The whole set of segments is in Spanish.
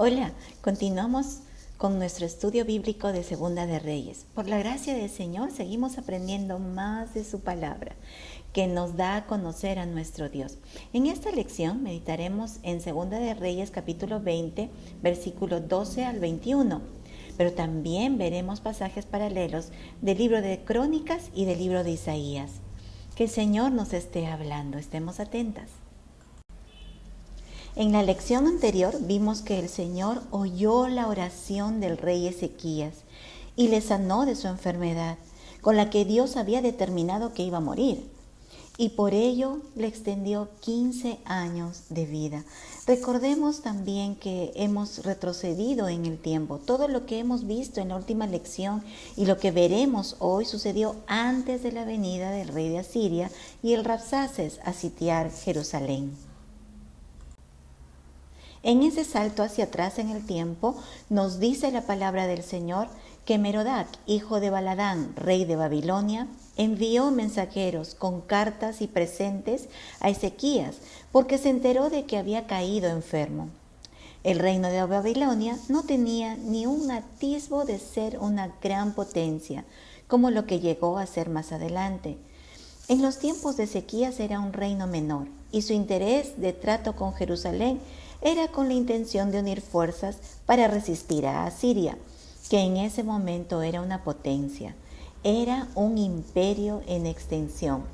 Hola, continuamos con nuestro estudio bíblico de Segunda de Reyes. Por la gracia del Señor seguimos aprendiendo más de su palabra, que nos da a conocer a nuestro Dios. En esta lección meditaremos en Segunda de Reyes capítulo 20, versículos 12 al 21. Pero también veremos pasajes paralelos del libro de Crónicas y del libro de Isaías. Que el Señor nos esté hablando, estemos atentas. En la lección anterior vimos que el Señor oyó la oración del rey Ezequías y le sanó de su enfermedad, con la que Dios había determinado que iba a morir. Y por ello le extendió 15 años de vida. Recordemos también que hemos retrocedido en el tiempo. Todo lo que hemos visto en la última lección y lo que veremos hoy sucedió antes de la venida del rey de Asiria y el Rabsaces a sitiar Jerusalén. En ese salto hacia atrás en el tiempo, nos dice la palabra del Señor que Merodach, hijo de Baladán, rey de Babilonia, envió mensajeros con cartas y presentes a Ezequías porque se enteró de que había caído enfermo. El reino de Babilonia no tenía ni un atisbo de ser una gran potencia, como lo que llegó a ser más adelante. En los tiempos de Ezequías era un reino menor y su interés de trato con Jerusalén era con la intención de unir fuerzas para resistir a Asiria, que en ese momento era una potencia, era un imperio en extensión.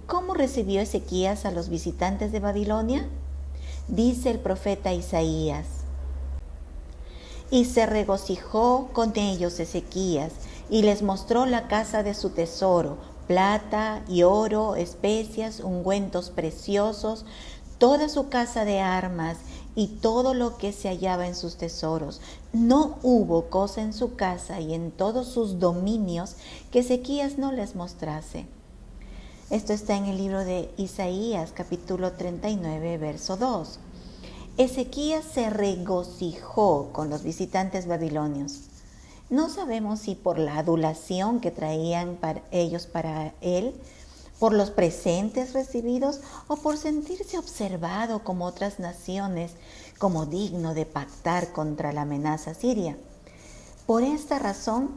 ¿Cómo recibió Ezequías a los visitantes de Babilonia? Dice el profeta Isaías: y se regocijó con ellos Ezequías, y les mostró la casa de su tesoro, plata y oro, especias, ungüentos preciosos, toda su casa de armas y todo lo que se hallaba en sus tesoros. No hubo cosa en su casa y en todos sus dominios que Ezequías no les mostrase. Esto está en el libro de Isaías, capítulo 39, verso 2. Ezequías se regocijó con los visitantes babilonios. No sabemos si por la adulación que traían ellos para él, por los presentes recibidos o por sentirse observado como otras naciones, como digno de pactar contra la amenaza siria. Por esta razón,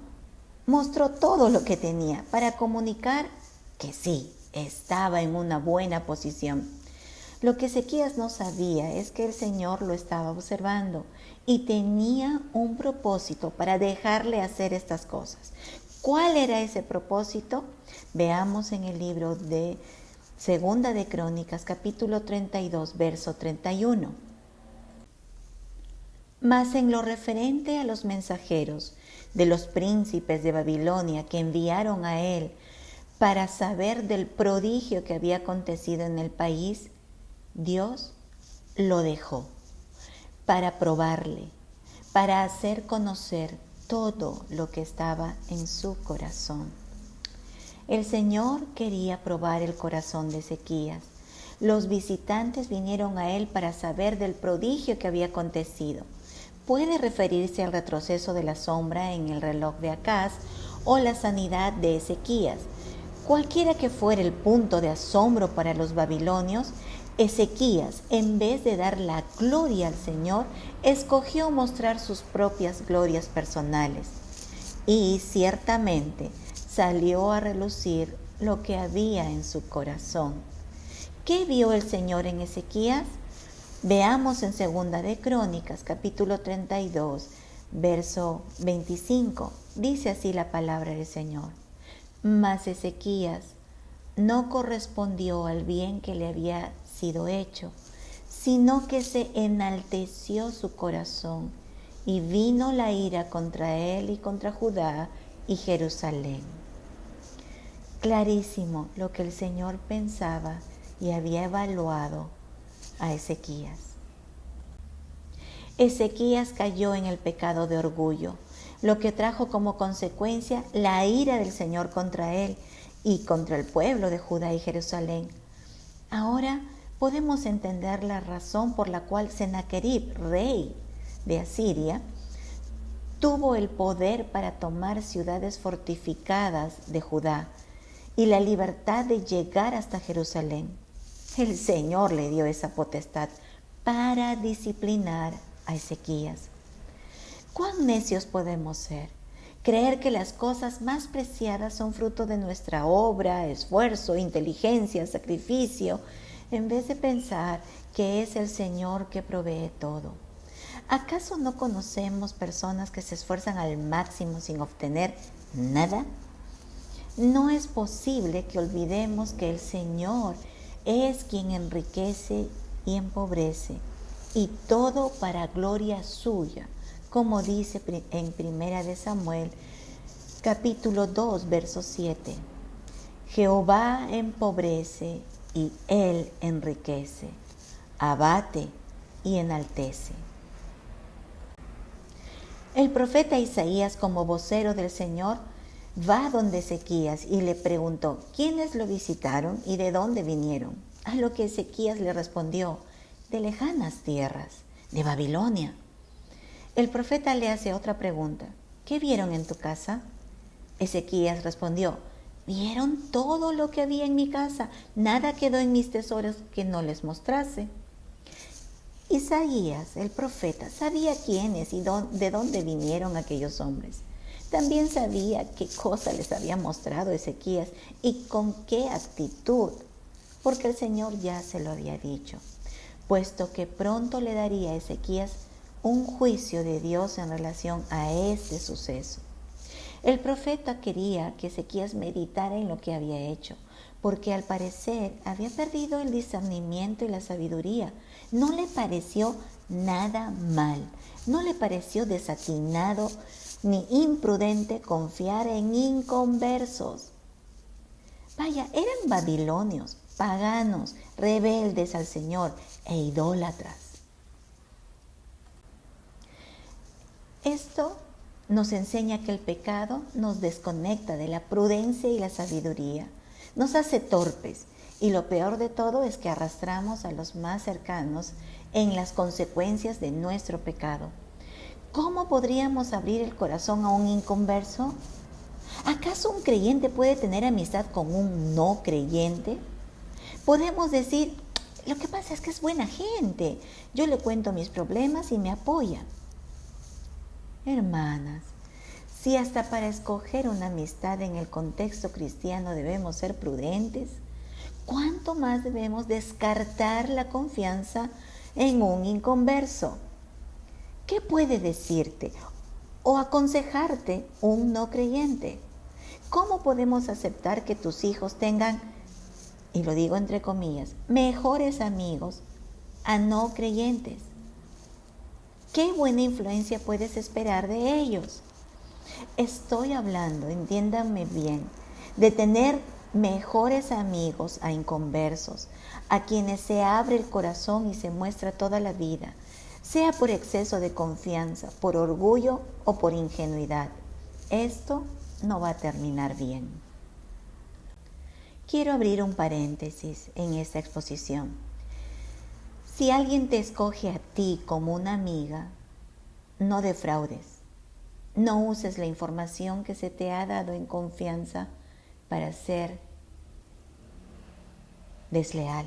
mostró todo lo que tenía para comunicar que sí, estaba en una buena posición. Lo que Ezequías no sabía es que el Señor lo estaba observando y tenía un propósito para dejarle hacer estas cosas. ¿Cuál era ese propósito? Veamos en el libro de Segunda de Crónicas, capítulo 32, verso 31. Mas en lo referente a los mensajeros de los príncipes de Babilonia que enviaron a él para saber del prodigio que había acontecido en el país, Dios lo dejó para probarle, para hacer conocer todo lo que estaba en su corazón. El Señor quería probar el corazón de Ezequías. Los visitantes vinieron a él para saber del prodigio que había acontecido. Puede referirse al retroceso de la sombra en el reloj de Acaz o la sanidad de Ezequías. Cualquiera que fuera el punto de asombro para los babilonios, Ezequías, en vez de dar la gloria al Señor, escogió mostrar sus propias glorias personales. Y ciertamente salió a relucir lo que había en su corazón. ¿Qué vio el Señor en Ezequías? Veamos en Segunda de Crónicas, capítulo 32, verso 25. Dice así la palabra del Señor: mas Ezequías no correspondió al bien que le había sido hecho, sino que se enalteció su corazón, y vino la ira contra él y contra Judá y Jerusalén. Clarísimo lo que el Señor pensaba y había evaluado a Ezequías. Ezequías cayó en el pecado de orgullo, lo que trajo como consecuencia la ira del Señor contra él y contra el pueblo de Judá y Jerusalén. Ahora podemos entender la razón por la cual Sennacherib, rey de Asiria, tuvo el poder para tomar ciudades fortificadas de Judá y la libertad de llegar hasta Jerusalén. El Señor le dio esa potestad para disciplinar a Ezequías. ¿Cuán necios podemos ser? Creer que las cosas más preciadas son fruto de nuestra obra, esfuerzo, inteligencia, sacrificio, en vez de pensar que es el Señor que provee todo. ¿Acaso no conocemos personas que se esfuerzan al máximo sin obtener nada? No es posible que olvidemos que el Señor es quien enriquece y empobrece, y todo para gloria suya, como dice en 1 Samuel, capítulo 2, verso 7. Jehová empobrece y Él enriquece, abate y enaltece. El profeta Isaías, como vocero del Señor, va donde Ezequías y le preguntó, ¿quiénes lo visitaron y de dónde vinieron? A lo que Ezequías le respondió, de lejanas tierras, de Babilonia. El profeta le hace otra pregunta, ¿qué vieron en tu casa? Ezequías respondió, vieron todo lo que había en mi casa, nada quedó en mis tesoros que no les mostrase. Isaías, el profeta, sabía quiénes y de dónde vinieron aquellos hombres. También sabía qué cosa les había mostrado Ezequías y con qué actitud, porque el Señor ya se lo había dicho, puesto que pronto le daría a Ezequías un juicio de Dios en relación a este suceso. El profeta quería que Ezequías meditara en lo que había hecho, porque al parecer había perdido el discernimiento y la sabiduría. No le pareció nada mal, no le pareció desatinado ni imprudente confiar en inconversos. Vaya, eran babilonios, paganos, rebeldes al Señor e idólatras. Esto nos enseña que el pecado nos desconecta de la prudencia y la sabiduría, nos hace torpes y lo peor de todo es que arrastramos a los más cercanos en las consecuencias de nuestro pecado. ¿Cómo podríamos abrir el corazón a un inconverso? ¿Acaso un creyente puede tener amistad con un no creyente? Podemos decir, lo que pasa es que es buena gente, yo le cuento mis problemas y me apoya. Hermanas, si hasta para escoger una amistad en el contexto cristiano debemos ser prudentes, ¿cuánto más debemos descartar la confianza en un inconverso? ¿Qué puede decirte o aconsejarte un no creyente? ¿Cómo podemos aceptar que tus hijos tengan, y lo digo entre comillas, mejores amigos a no creyentes? ¿Qué buena influencia puedes esperar de ellos? Estoy hablando, entiéndanme bien, de tener mejores amigos a inconversos, a quienes se abre el corazón y se muestra toda la vida, sea por exceso de confianza, por orgullo o por ingenuidad. Esto no va a terminar bien. Quiero abrir un paréntesis en esta exposición. Si alguien te escoge a ti como una amiga, no defraudes. No uses la información que se te ha dado en confianza para ser desleal.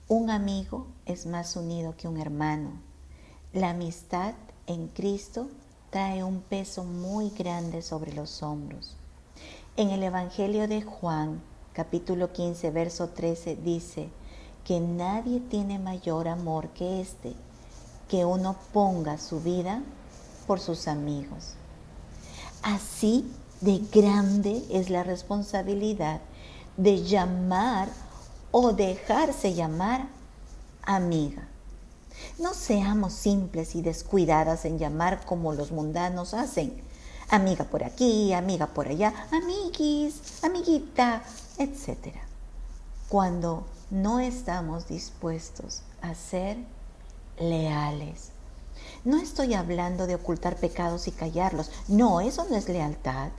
Un amigo es más unido que un hermano. La amistad en Cristo trae un peso muy grande sobre los hombros. En el Evangelio de Juan, capítulo 15, verso 13, dice que nadie tiene mayor amor que este, que uno ponga su vida por sus amigos. Así de grande es la responsabilidad de llamar o dejarse llamar amiga. No seamos simples y descuidadas en llamar como los mundanos hacen. Amiga por aquí, amiga por allá, amiguis, amiguita, etc. Cuando no estamos dispuestos a ser leales. No estoy hablando de ocultar pecados y callarlos. No, eso no es lealtad.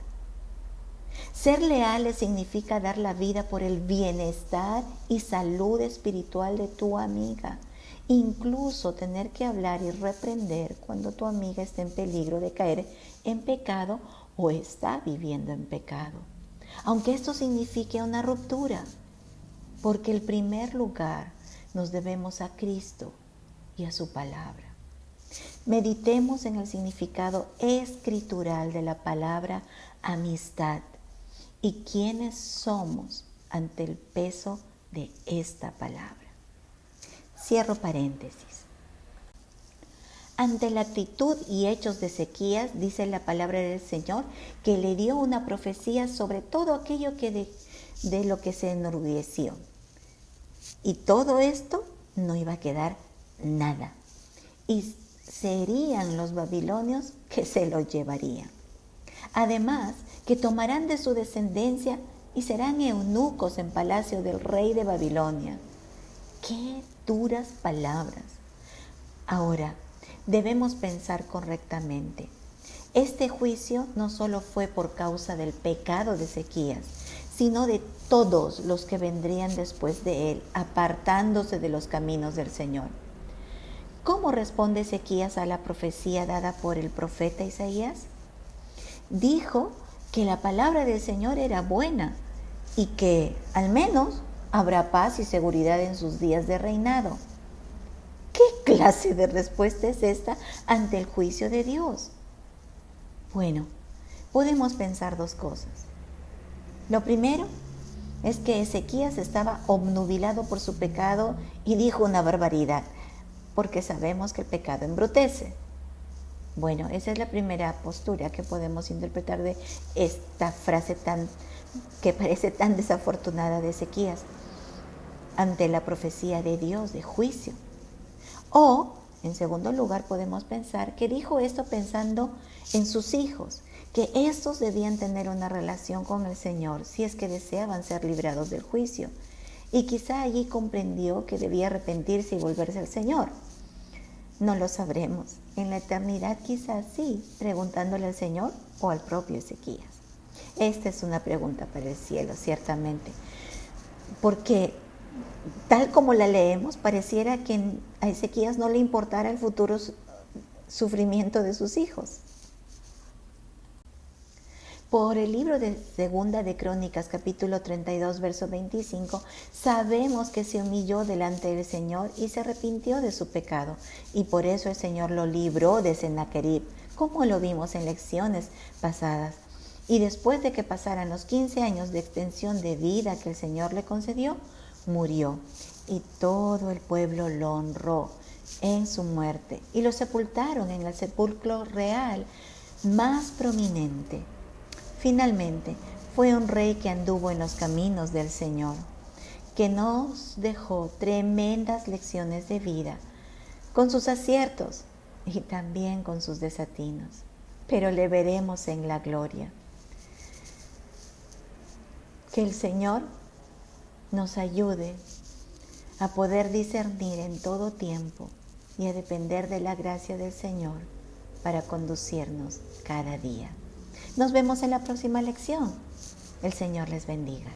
Ser leales significa dar la vida por el bienestar y salud espiritual de tu amiga. Incluso tener que hablar y reprender cuando tu amiga está en peligro de caer en pecado o está viviendo en pecado. Aunque esto signifique una ruptura, porque en primer lugar nos debemos a Cristo y a su palabra. Meditemos en el significado escritural de la palabra amistad y quiénes somos ante el peso de esta palabra. Cierro paréntesis. Ante la actitud y hechos de Ezequías, dice la palabra del Señor, que le dio una profecía sobre todo aquello que de lo que se enorgulleció. Y todo esto no iba a quedar nada. Y serían los babilonios que se lo llevarían. Además, que tomarán de su descendencia y serán eunucos en palacio del rey de Babilonia. ¡Qué duras palabras! Ahora, debemos pensar correctamente. Este juicio no solo fue por causa del pecado de Ezequías, sino de todos los que vendrían después de él, apartándose de los caminos del Señor. ¿Cómo responde Ezequías a la profecía dada por el profeta Isaías? Dijo que la palabra del Señor era buena y que al menos habrá paz y seguridad en sus días de reinado. ¿Qué clase de respuesta es esta ante el juicio de Dios? Bueno, podemos pensar dos cosas. Lo primero es que Ezequías estaba obnubilado por su pecado y dijo una barbaridad, porque sabemos que el pecado embrutece. Bueno, esa es la primera postura que podemos interpretar de esta frase que parece tan desafortunada de Ezequías ante la profecía de Dios de juicio. O, en segundo lugar, podemos pensar que dijo esto pensando en sus hijos, que estos debían tener una relación con el Señor si es que deseaban ser librados del juicio. Y quizá allí comprendió que debía arrepentirse y volverse al Señor. No lo sabremos. En la eternidad quizás sí, preguntándole al Señor o al propio Ezequías. Esta es una pregunta para el cielo, ciertamente. Porque tal como la leemos, pareciera que a Ezequías no le importara el futuro sufrimiento de sus hijos. Por el libro de Segunda de Crónicas, capítulo 32, verso 25, sabemos que se humilló delante del Señor y se arrepintió de su pecado. Y por eso el Señor lo libró de Sennacherib, como lo vimos en lecciones pasadas. Y después de que pasaran los 15 años de extensión de vida que el Señor le concedió, murió. Y todo el pueblo lo honró en su muerte y lo sepultaron en el sepulcro real más prominente. Finalmente, fue un rey que anduvo en los caminos del Señor, que nos dejó tremendas lecciones de vida, con sus aciertos y también con sus desatinos, pero le veremos en la gloria. Que el Señor nos ayude a poder discernir en todo tiempo y a depender de la gracia del Señor para conducirnos cada día. Nos vemos en la próxima lección. El Señor les bendiga.